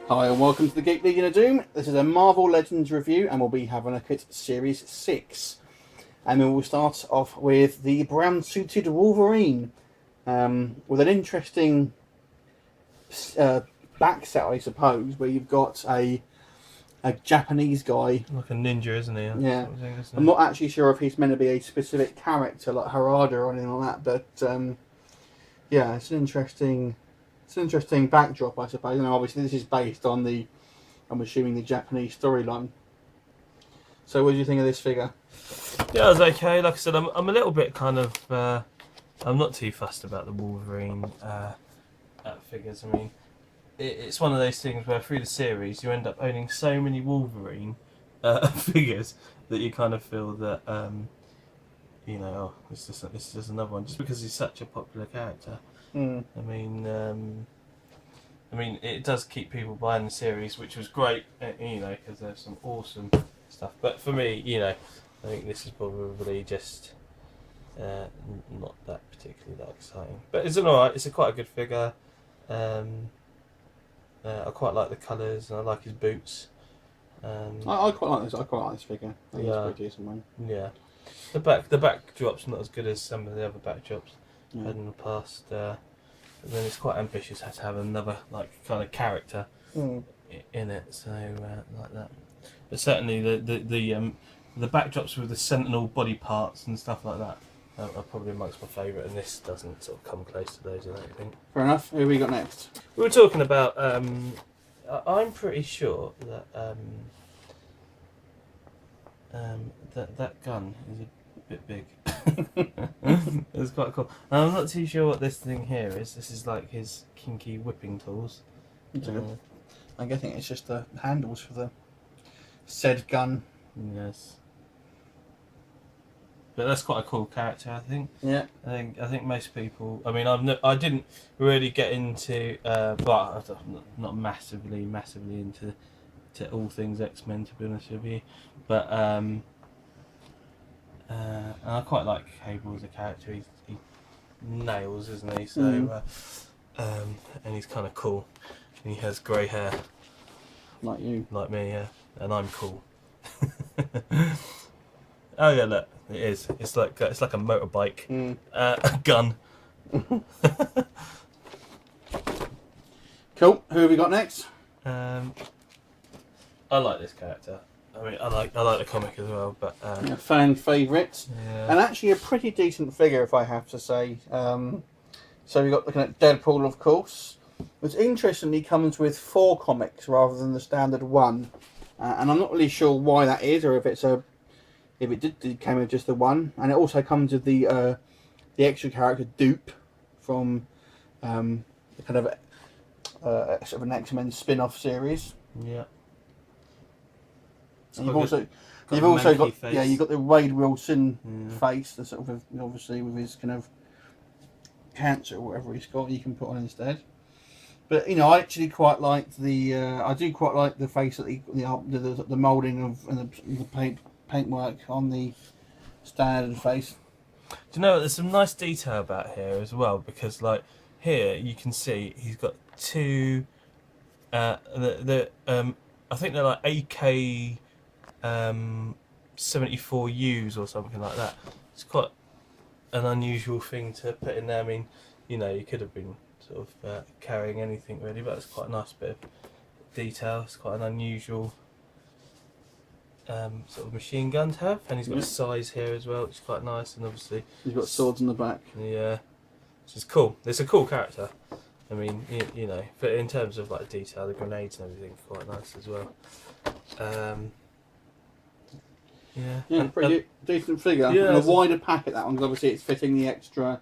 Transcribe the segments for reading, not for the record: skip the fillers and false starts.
Hi and welcome to the Geek Legion of Doom. This is a Marvel Legends review and we'll be having a look at Series 6. And we will start off with the brown suited Wolverine with an interesting back set, I suppose, where you've got a Japanese guy. Like a ninja, isn't he? Yeah. Sort of thing, isn't I'm not actually sure if he's meant to be a specific character like Harada or anything like that, but yeah, it's an interesting backdrop, I suppose. And obviously this is based on I'm assuming, the Japanese storyline. So what do you think of this figure? Yeah, it was okay. Like I said, I'm a little bit kind of... I'm not too fussed about the Wolverine figures. I mean, it's one of those things where through the series you end up owning so many Wolverine figures that you kind of feel that, this is just another one. Just because he's such a popular character. Mm. I mean, it does keep people buying the series, which was great, because there's some awesome stuff. But for me, I think this is probably just not that particularly that exciting. But it's alright. It's quite a good figure. I quite like the colours, and I like his boots. I quite like this. I quite like this figure. I think it's a pretty decent one. Yeah. The backdrop's not as good as some of the other backdrops I've had in the past. But then it's quite ambitious to have another kind of character in it, so like that. But certainly the backdrops with the Sentinel body parts and stuff like that are probably amongst my favourite, and this doesn't sort of come close to those, I don't think. Fair enough. Who we got next? We were talking about. I'm pretty sure that that gun is a bit big. It's quite cool. And I'm not too sure what this thing here is. This is like his kinky whipping tools. I'm guessing it's just the handles for the said gun. Yes. But that's quite a cool character, I think. Yeah. I think most people. I mean, I didn't really get into, but I'm not massively into all things X-Men, to be honest with you. But and I quite like Cable as a character. He nails, isn't he? So, and he's kind of cool. And he has grey hair, Like you. like me, yeah. And I'm cool. Oh yeah, look, it is. It's like a motorbike, a gun. Cool. Who have we got next? I like this character. I mean, I like the comic as well, but Fan favourite. yeah. And actually a pretty decent figure, if I have to say. So we've got looking at Deadpool, of course, which interestingly comes with 4 comics rather than the standard 1. And I'm not really sure why that is, or if it came with just the 1. And it also comes with the extra character Dupe from the kind of sort of an X-Men spin-off series. Yeah. And you've also got face. you've got the Wade Wilson face, the sort of obviously with his kind of cancer or whatever he's got, you can put on instead. But I actually quite like the face that the moulding of and the paintwork on the standard face. Do you know what? There's some nice detail about here as well, because like here you can see he's got 2 I think they're like AK 74Us or something like that. It's quite an unusual thing to put in there. I mean, you could have been sort of carrying anything really, but it's quite a nice bit of detail. It's quite an unusual sort of machine gun to have, and he's got a size here as well, which is quite nice. And obviously He's got swords in the back. Yeah, which is cool. It's a cool character. I mean, but in terms of like detail, the grenades and everything are quite nice as well. Yeah, pretty decent figure. Yeah, and a wider packet, that one, because obviously it's fitting the extra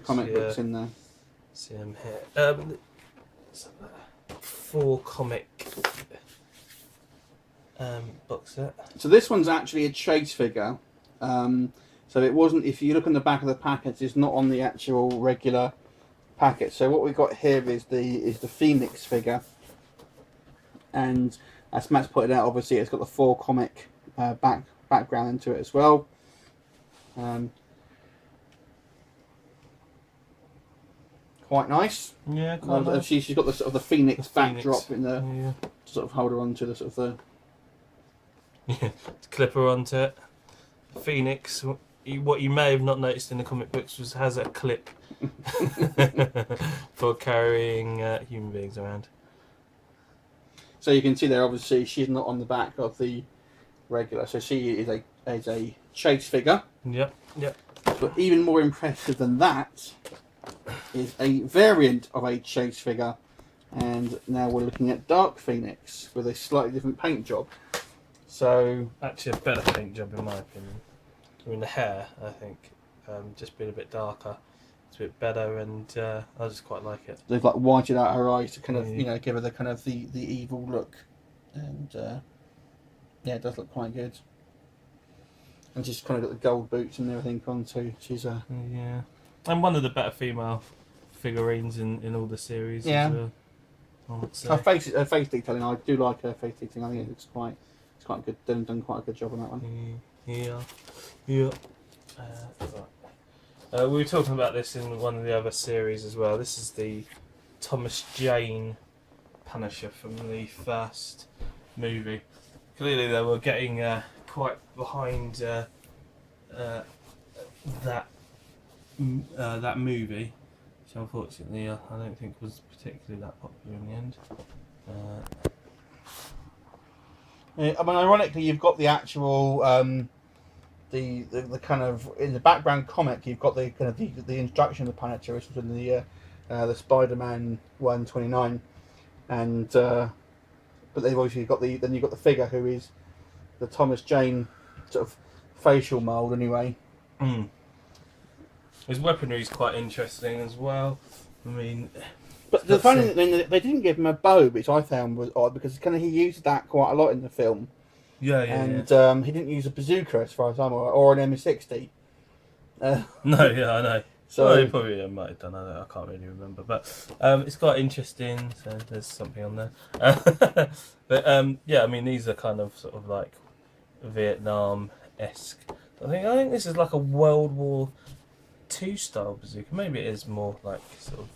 comic books in there. See them here. 4 comic box set. So this one's actually a chase figure. So it wasn't. If you look on the back of the packet, it's not on the actual regular packet. So what we've got here is the Phoenix figure, and as Matt's pointed out, obviously it's got the 4 comic background into it as well. quite nice. Yeah, quite nice. She's got the sort of the phoenix backdrop Phoenix. in the Yeah. to sort of hold her onto the sort of the. Yeah, to clip her onto it. Phoenix, what you may have not noticed in the comic books has a clip for carrying human beings around. So you can see there, obviously, she's not on the back of the regular. So she is a chase figure. Yep. But even more impressive than that is a variant of a chase figure. And now we're looking at Dark Phoenix with a slightly different paint job. So Actually, a better paint job in my opinion. I mean, the hair, I think, just being a bit darker, it's a bit better, and I just quite like it. they've like whited out her eyes to kind of give her the kind of the evil look, and yeah, it does look quite good. And she's kind of got the gold boots and everything on too. She's a and one of the better female figurines in all the series. Yeah. As well, I would say. her face detailing. I do like her face detailing. I think it's quite good. Done quite a good job on that one. Yeah. Right. We were talking about this in one of the other series as well. This is the Thomas Jane Punisher from the first movie. Clearly, they were getting quite behind that movie, which unfortunately I don't think was particularly that popular in the end. I mean, ironically, you've got the actual the kind of in the background comic. You've got the kind of the introduction of the Punisher, which was in the Spider-Man 129, and but they've obviously got then you've got the figure who is the Thomas Jane sort of facial mould anyway. His weaponry is quite interesting as well. I mean, but the funny thing, they didn't give him a bow, which I found was odd because kind of he used that quite a lot in the film. And he didn't use a bazooka as far as I'm aware, or an M60. No, yeah, I know. So well, he probably might have done. I can't really remember, but it's quite interesting. So there's something on there. But yeah, I mean, these are kind of sort of like Vietnam-esque. I think this is like a World War II style bazooka. Maybe it is more like sort of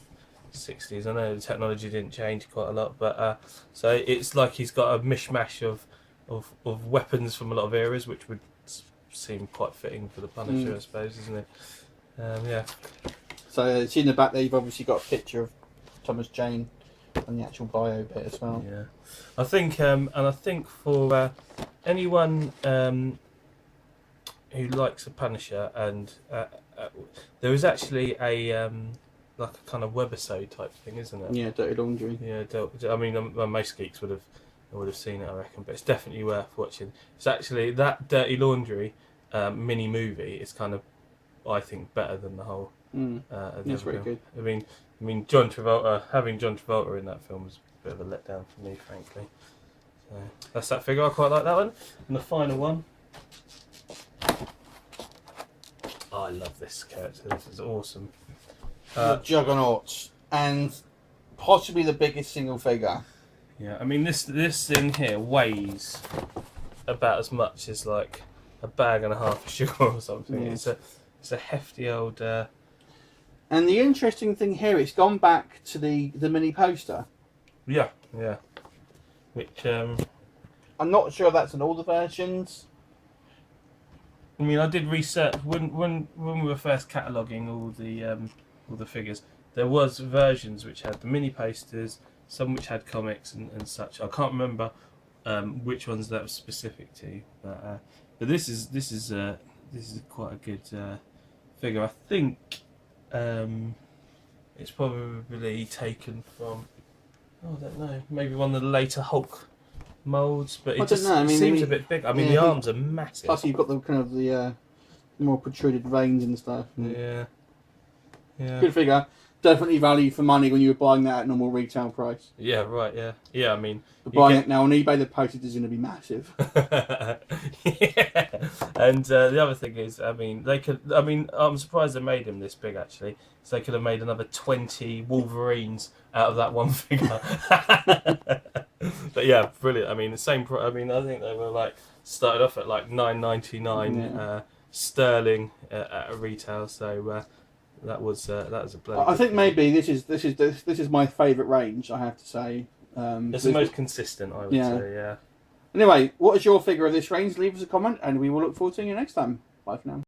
60s. I know the technology didn't change quite a lot, but so it's like he's got a mishmash of weapons from a lot of eras, which would seem quite fitting for the Punisher, I suppose, isn't it? Yeah. So see in the back there, you've obviously got a picture of Thomas Jane and the actual bio bit as well. Yeah, I think, and I think for anyone who likes a Punisher, and there is actually a like a kind of webisode type thing, isn't it? Yeah, Dirty Laundry. Yeah, I mean, most geeks would have seen it, I reckon, but it's definitely worth watching. It's actually that Dirty Laundry mini movie is kind of, I think, better than the whole. That's very good. I mean, John Travolta, having John Travolta in that film was a bit of a letdown for me, frankly. So that's that figure. I quite like that one. And the final one. Oh, I love this character. This is awesome. The Juggernaut, and possibly the biggest single figure. Yeah, I mean this thing here weighs about as much as like a bag and a half of sugar or something. Yes. It's a hefty old. And the interesting thing here, it's gone back to the mini poster. Yeah. Which I'm not sure that's in all the versions. I mean, I did research when we were first cataloguing all the figures. There was versions which had the mini posters, some which had comics and such. I can't remember which ones that was specific to, but this is quite a good figure. I think it's probably taken from, I don't know, maybe one of the later Hulk moulds, but it seems a bit big. I mean, the arms are massive. Plus, you've got the kind of the more protruded veins and stuff. Yeah. Good figure. Definitely value for money when you were buying that at normal retail price. Yeah, right. Yeah. I mean, buying it now on eBay, the postage is going to be massive. Yeah. And the other thing is, I mean, they could. I mean, I'm surprised they made him this big actually. So they could have made another 20 Wolverines out of that one figure. But yeah, brilliant. I mean, the same. I mean, I think they were like started off at like $9.99 sterling at a retail. So that was a bloody. I think maybe this is my favourite range. I have to say. It's the most consistent, I would say. Yeah. Anyway, what is your figure of this range? Leave us a comment, and we will look forward to seeing you next time. Bye for now.